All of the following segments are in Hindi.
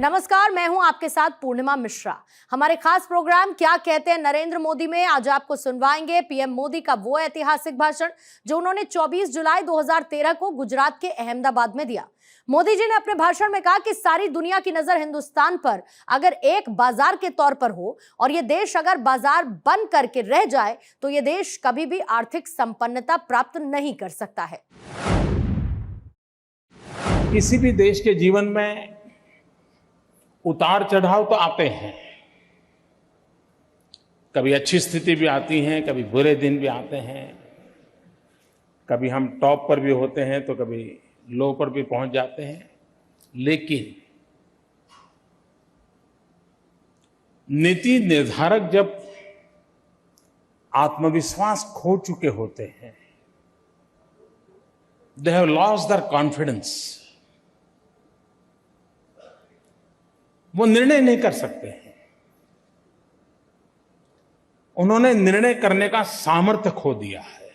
नमस्कार, मैं हूं आपके साथ पूर्णिमा मिश्रा। हमारे खास प्रोग्राम क्या कहते हैं नरेंद्र मोदी में आज आपको सुनवाएंगे पीएम मोदी का वो ऐतिहासिक भाषण जो उन्होंने 24 जुलाई 2013 को गुजरात के अहमदाबाद में दिया। मोदी जी ने अपने भाषण में कहा कि सारी दुनिया की नजर हिंदुस्तान पर अगर एक बाजार के तौर पर हो और ये देश अगर बाजार बन करके रह जाए तो ये देश कभी भी आर्थिक संपन्नता प्राप्त नहीं कर सकता है। किसी भी देश के जीवन में उतार चढ़ाव तो आते हैं, कभी अच्छी स्थिति भी आती है, कभी बुरे दिन भी आते हैं, कभी हम टॉप पर भी होते हैं तो कभी लो पर भी पहुंच जाते हैं। लेकिन नीति निर्धारक जब आत्मविश्वास खो चुके होते हैं, they have lost their confidence, वो निर्णय नहीं कर सकते हैं। उन्होंने निर्णय करने का सामर्थ्य खो दिया है।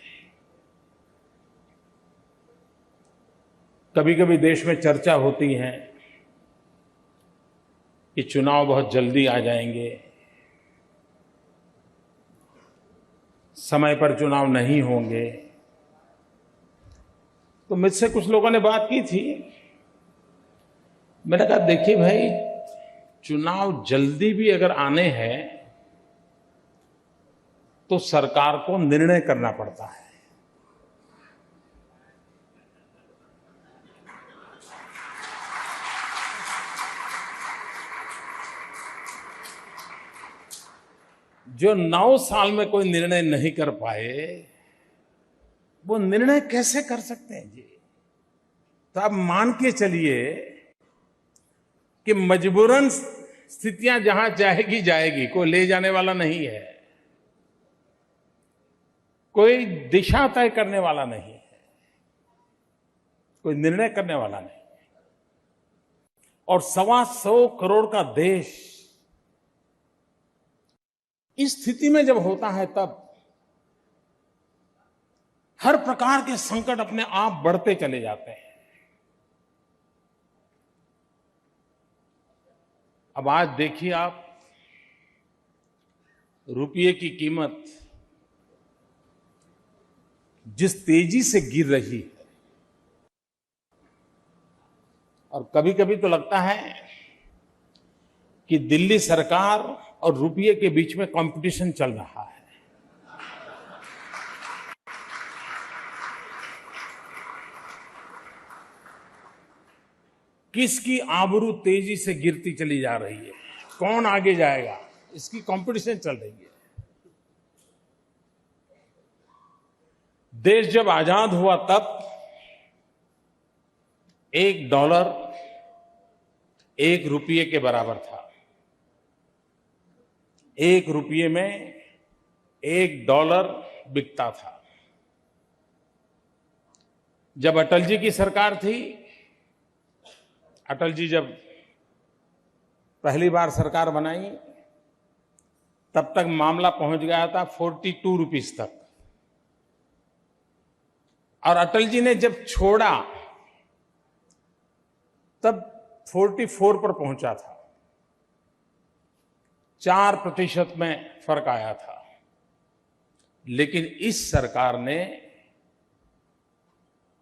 कभी कभी देश में चर्चा होती है कि चुनाव बहुत जल्दी आ जाएंगे, समय पर चुनाव नहीं होंगे। तो मुझसे कुछ लोगों ने बात की थी, मैंने कहा देखिए भाई, चुनाव जल्दी भी अगर आने हैं तो सरकार को निर्णय करना पड़ता है। जो 9 साल में कोई निर्णय नहीं कर पाए वो निर्णय कैसे कर सकते हैं जी? तो आप मान के चलिए कि मजबूरन स्थितियां जहां जाएगी जाएगी, कोई ले जाने वाला नहीं है, कोई दिशा तय करने वाला नहीं है, कोई निर्णय करने वाला नहीं। और 125 करोड़ का देश इस स्थिति में जब होता है तब हर प्रकार के संकट अपने आप बढ़ते चले जाते हैं। अब आज देखिए आप, रुपये की कीमत जिस तेजी से गिर रही है, और कभी कभी तो लगता है कि दिल्ली सरकार और रुपये के बीच में कंपटीशन चल रहा है। किसकी आबरू तेजी से गिरती चली जा रही है, कौन आगे जाएगा, इसकी कंपटीशन चल रही है। देश जब आजाद हुआ तब $1 1 रुपये के बराबर था। 1 रुपये में $1 बिकता था। जब अटल जी की सरकार थी, अटल जी जब पहली बार सरकार बनाई तब तक मामला पहुंच गया था 42 रुपीस तक, और अटल जी ने जब छोड़ा तब 44 पर पहुंचा था। 4% में फर्क आया था। लेकिन इस सरकार ने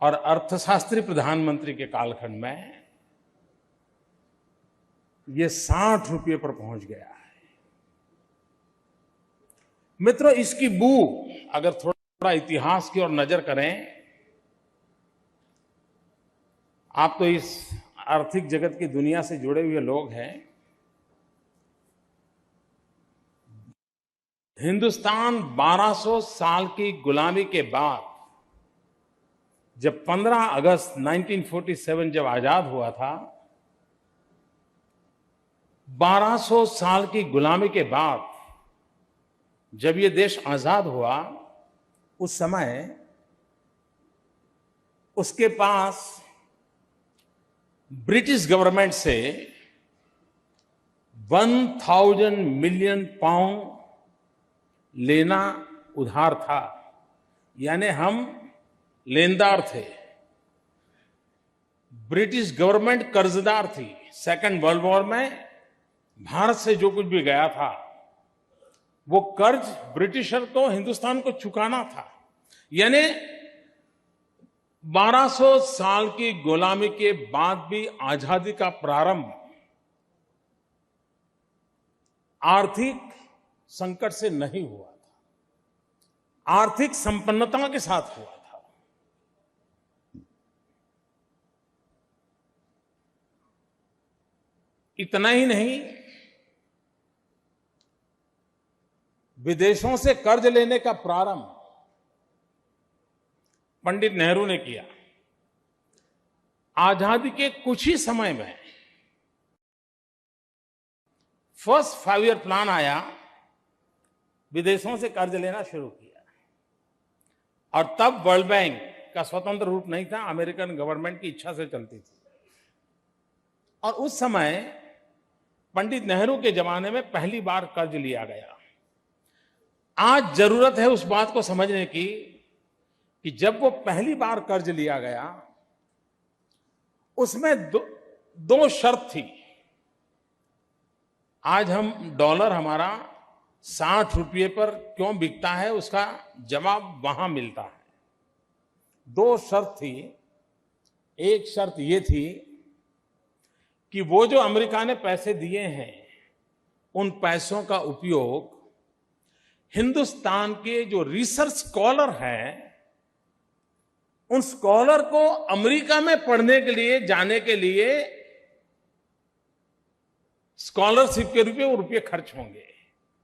और अर्थशास्त्री प्रधानमंत्री के कालखंड में ये 60 रुपये पर पहुंच गया है। मित्रों, इसकी बू अगर थोड़ा इतिहास की ओर नजर करें, आप तो इस आर्थिक जगत की दुनिया से जुड़े हुए लोग हैं। हिंदुस्तान 1200 साल की गुलामी के बाद जब 15 अगस्त 1947 जब आजाद हुआ था, 1200 साल की गुलामी के बाद जब ये देश आजाद हुआ, उस समय उसके पास ब्रिटिश गवर्नमेंट से 1000 मिलियन पाउंड लेना उधार था। यानी हम लेनदार थे, ब्रिटिश गवर्नमेंट कर्जदार थी, सेकेंड वर्ल्ड वॉर में भारत से जो कुछ भी गया था, वो कर्ज ब्रिटिशर को, हिंदुस्तान को चुकाना था। यानी 1200 साल की गुलामी के बाद भी आजादी का प्रारंभ आर्थिक संकट से नहीं हुआ था, आर्थिक संपन्नता के साथ हुआ था। इतना ही नहीं, विदेशों से कर्ज लेने का प्रारंभ पंडित नेहरू ने किया। आजादी के कुछ ही समय में फर्स्ट 5 ईयर प्लान आया, विदेशों से कर्ज लेना शुरू किया। और तब वर्ल्ड बैंक का स्वतंत्र रूप नहीं था, अमेरिकन गवर्नमेंट की इच्छा से चलती थी। और उस समय पंडित नेहरू के जमाने में पहली बार कर्ज लिया गया। आज जरूरत है उस बात को समझने की कि जब वो पहली बार कर्ज लिया गया, उसमें दो शर्त थी। आज हम डॉलर हमारा 60 रुपये पर क्यों बिकता है, उसका जवाब वहां मिलता है। 2 शर्त थी। एक शर्त ये थी कि वो जो अमेरिका ने पैसे दिए हैं, उन पैसों का उपयोग हिंदुस्तान के जो रिसर्च स्कॉलर हैं, उन स्कॉलर को अमेरिका में पढ़ने के लिए, जाने के लिए स्कॉलरशिप के रूप में वो रुपये खर्च होंगे।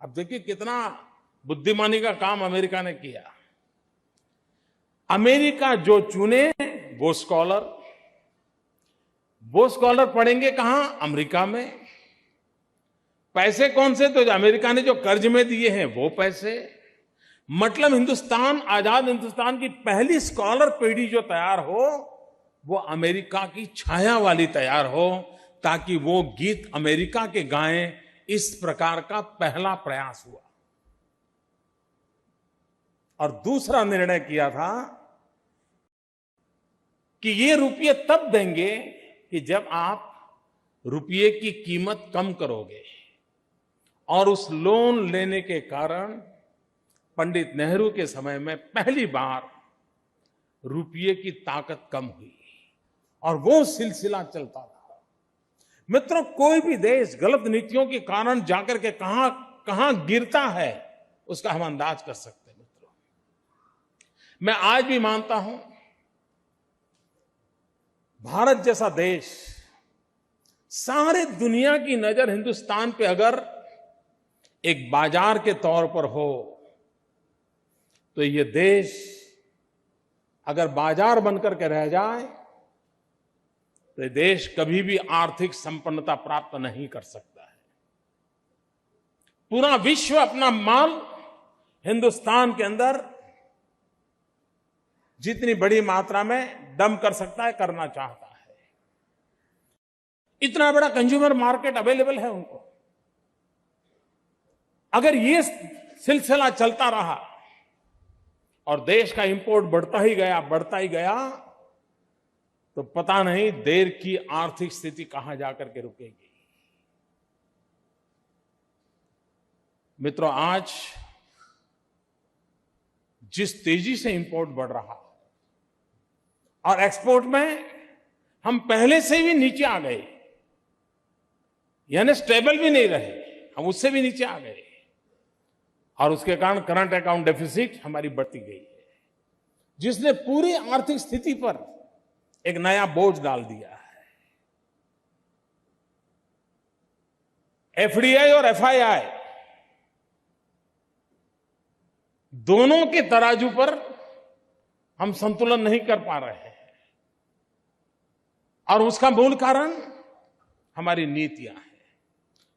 अब देखिए कितना बुद्धिमानी का काम अमेरिका ने किया। अमेरिका जो चुने वो स्कॉलर पढ़ेंगे कहां? अमेरिका में। पैसे कौन से? तो अमेरिका ने जो कर्ज में दिए हैं वो पैसे। मतलब हिंदुस्तान, आजाद हिंदुस्तान की पहली स्कॉलर पीढ़ी जो तैयार हो, वो अमेरिका की छाया वाली तैयार हो, ताकि वो गीत अमेरिका के गाएं। इस प्रकार का पहला प्रयास हुआ। और दूसरा निर्णय किया था कि ये रुपये तब देंगे कि जब आप रुपये की कीमत कम करोगे। और उस लोन लेने के कारण पंडित नेहरू के समय में पहली बार रुपये की ताकत कम हुई और वो सिलसिला चलता रहा। मित्रों, कोई भी देश गलत नीतियों के कारण जाकर के कहां गिरता है, उसका हम अंदाज कर सकते हैं। मित्रों, मैं आज भी मानता हूं, भारत जैसा देश, सारे दुनिया की नजर हिंदुस्तान पे अगर एक बाजार के तौर पर हो, तो ये देश अगर बाजार बनकर के रह जाए, तो ये देश कभी भी आर्थिक संपन्नता प्राप्त नहीं कर सकता है। पूरा विश्व अपना माल हिंदुस्तान के अंदर जितनी बड़ी मात्रा में डंप कर सकता है, करना चाहता है। इतना बड़ा कंज्यूमर मार्केट अवेलेबल है उनको। अगर ये सिलसिला चलता रहा और देश का इंपोर्ट बढ़ता ही गया, तो पता नहीं देर की आर्थिक स्थिति कहां जाकर के रुकेगी। मित्रों, आज जिस तेजी से इंपोर्ट बढ़ रहा और एक्सपोर्ट में हम पहले से भी नीचे आ गए, यानी स्टेबल भी नहीं रहे, हम उससे भी नीचे आ गए। और उसके कारण करंट अकाउंट डेफिसिट हमारी बढ़ती गई है, जिसने पूरी आर्थिक स्थिति पर एक नया बोझ डाल दिया है। एफडीआई और एफआईआई दोनों के तराजू पर हम संतुलन नहीं कर पा रहे हैं। और उसका मूल कारण हमारी नीतियां हैं।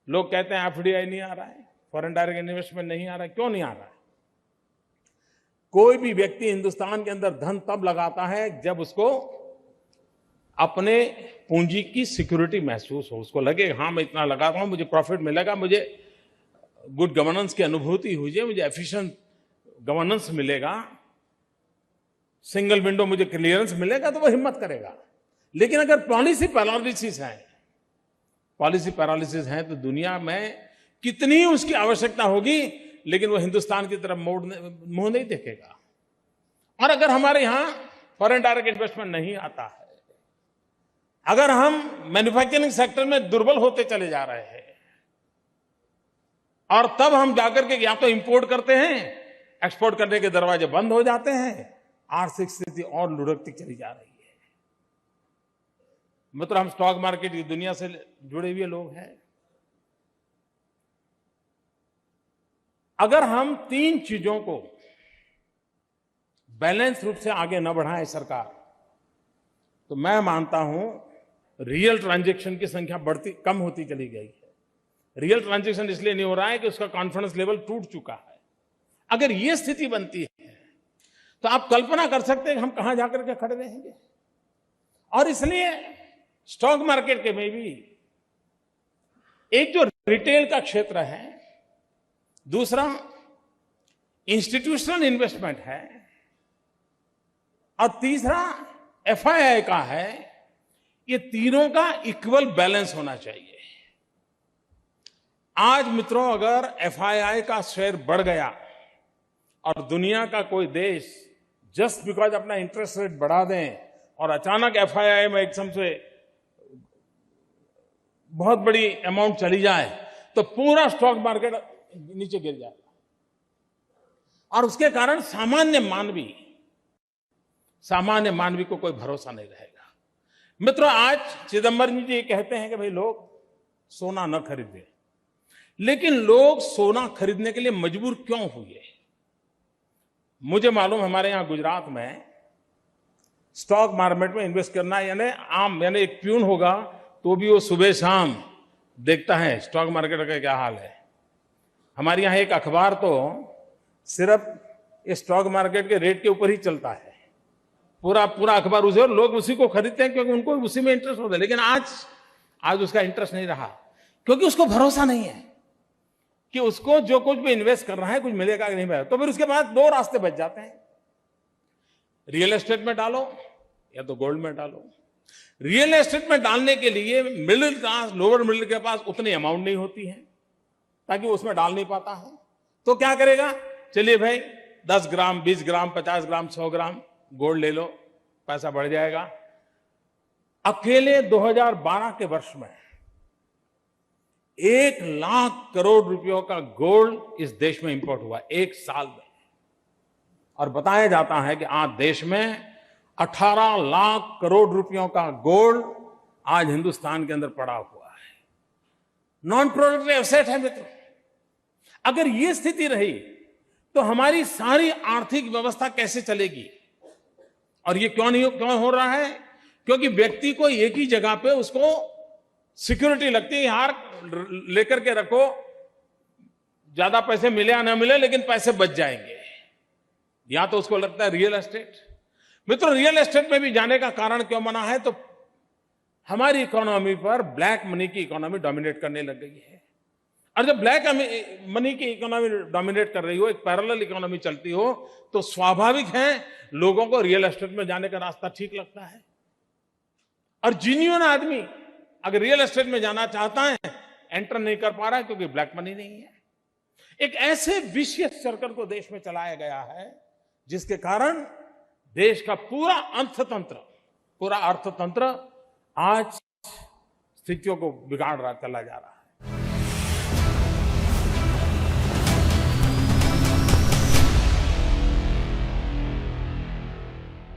लोग कहते हैं एफडीआई नहीं आ रहा है, फॉरेन डायरेक्ट इन्वेस्टमेंट नहीं आ रहा है। क्यों नहीं आ रहा है? कोई भी व्यक्ति हिंदुस्तान के अंदर धन तब लगाता है जब उसको अपने पूंजी की सिक्योरिटी महसूस हो, उसको लगे हाँ मैं इतना लगाता हूं, मुझे प्रॉफिट मिलेगा, मुझे गुड गवर्नेंस की अनुभूति हुई, मुझे एफिशिएंट गवर्नेंस मिलेगा, सिंगल विंडो मुझे क्लियरेंस मिलेगा, तो वो हिम्मत करेगा। लेकिन अगर पॉलिसी पैरालिसिस है, पॉलिसी पैरालिसिस है तो दुनिया में कितनी उसकी आवश्यकता होगी, लेकिन वो हिंदुस्तान की तरफ मुंह नहीं देखेगा। और अगर हमारे यहां फॉरेन डायरेक्ट इन्वेस्टमेंट नहीं आता है, अगर हम मैन्युफैक्चरिंग सेक्टर में दुर्बल होते चले जा रहे हैं, और तब हम जाकर के या तो इंपोर्ट करते हैं, एक्सपोर्ट करने के दरवाजे बंद हो जाते हैं, आर्थिक स्थिति और लुढ़कती चली जा रही है। मतलब हम स्टॉक मार्केट की दुनिया से जुड़े हुए लोग हैं। अगर हम 3 चीजों को बैलेंस रूप से आगे न बढ़ाएं सरकार, तो मैं मानता हूं रियल ट्रांजैक्शन की संख्या कम होती चली गई है। रियल ट्रांजैक्शन इसलिए नहीं हो रहा है कि उसका कॉन्फिडेंस लेवल टूट चुका है। अगर ये स्थिति बनती है तो आप कल्पना कर सकते हैं कि हम कहां जाकर के खड़े रहेंगे। और इसलिए स्टॉक मार्केट के में भी एक जो रिटेल का क्षेत्र है, दूसरा इंस्टीट्यूशनल इन्वेस्टमेंट है, और तीसरा एफआईआई का है, ये तीनों का इक्वल बैलेंस होना चाहिए। आज मित्रों, अगर एफआईआई का शेयर बढ़ गया और दुनिया का कोई देश जस्ट बिकॉज अपना इंटरेस्ट रेट बढ़ा दें और अचानक एफआईआई में एकदम से बहुत बड़ी अमाउंट चली जाए, तो पूरा स्टॉक मार्केट नीचे गिर जाएगा। और उसके कारण सामान्य मानवी को कोई भरोसा नहीं रहेगा। मित्रों, आज चिदंबरम जी कहते हैं कि भाई लोग सोना न खरीदें, लेकिन लोग सोना खरीदने के लिए मजबूर क्यों हुए? मुझे मालूम, हमारे यहां गुजरात में स्टॉक मार्केट में इन्वेस्ट करना यानी एक प्यून होगा तो भी वो सुबह शाम देखता है स्टॉक मार्केट का क्या हाल है। हमारे यहाँ एक अखबार तो सिर्फ स्टॉक मार्केट के रेट के ऊपर ही चलता है, पूरा अखबार उसे, और लोग उसी को खरीदते हैं क्योंकि उनको उसी में इंटरेस्ट होता है। लेकिन आज उसका इंटरेस्ट नहीं रहा, क्योंकि उसको भरोसा नहीं है कि उसको जो कुछ भी इन्वेस्ट कर रहा है कुछ मिलेगा कि नहीं मिलेगा। तो फिर उसके बाद 2 रास्ते बच जाते हैं, रियल एस्टेट में डालो या तो गोल्ड में डालो। रियल एस्टेट में डालने के लिए मिडिल क्लास, लोअर मिडिल के पास उतनी अमाउंट नहीं होती है ताकि उसमें डाल नहीं पाता है। तो क्या करेगा? चलिए भाई 10 ग्राम, 20 ग्राम, 50 ग्राम, 100 ग्राम गोल्ड ले लो, पैसा बढ़ जाएगा। अकेले 2012 के वर्ष में 1 लाख करोड़ रुपयों का गोल्ड इस देश में इंपोर्ट हुआ, 1 साल में। और बताया जाता है कि आज देश में 18 लाख करोड़ रुपयों का गोल्ड आज हिंदुस्तान के अंदर पड़ा हुआ है। नॉन प्रोडक्टिव एसेट है मित्रों। अगर ये स्थिति रही तो हमारी सारी आर्थिक व्यवस्था कैसे चलेगी? और ये क्यों हो रहा है? क्योंकि व्यक्ति को एक ही जगह पे उसको सिक्योरिटी लगती है, हार लेकर के रखो, ज्यादा पैसे मिले या ना मिले लेकिन पैसे बच जाएंगे। या तो उसको लगता है रियल एस्टेट। मित्रों, रियल एस्टेट में भी जाने का कारण क्यों बना है? तो हमारी इकोनॉमी पर ब्लैक मनी की इकोनॉमी डोमिनेट करने लग गई है। और जब ब्लैक मनी की इकोनॉमी डोमिनेट कर रही हो, एक पैरेलल इकोनॉमी चलती हो, तो स्वाभाविक है लोगों को रियल एस्टेट में जाने का रास्ता ठीक लगता है। और जेन्युइन आदमी अगर रियल एस्टेट में जाना चाहता है, एंटर नहीं कर पा रहा है क्योंकि ब्लैक मनी नहीं है। एक ऐसे विशियस सर्कल को देश में चलाया गया है जिसके कारण देश का पूरा अर्थतंत्र आज स्थितियों को बिगाड़ रहा चला जा रहा है।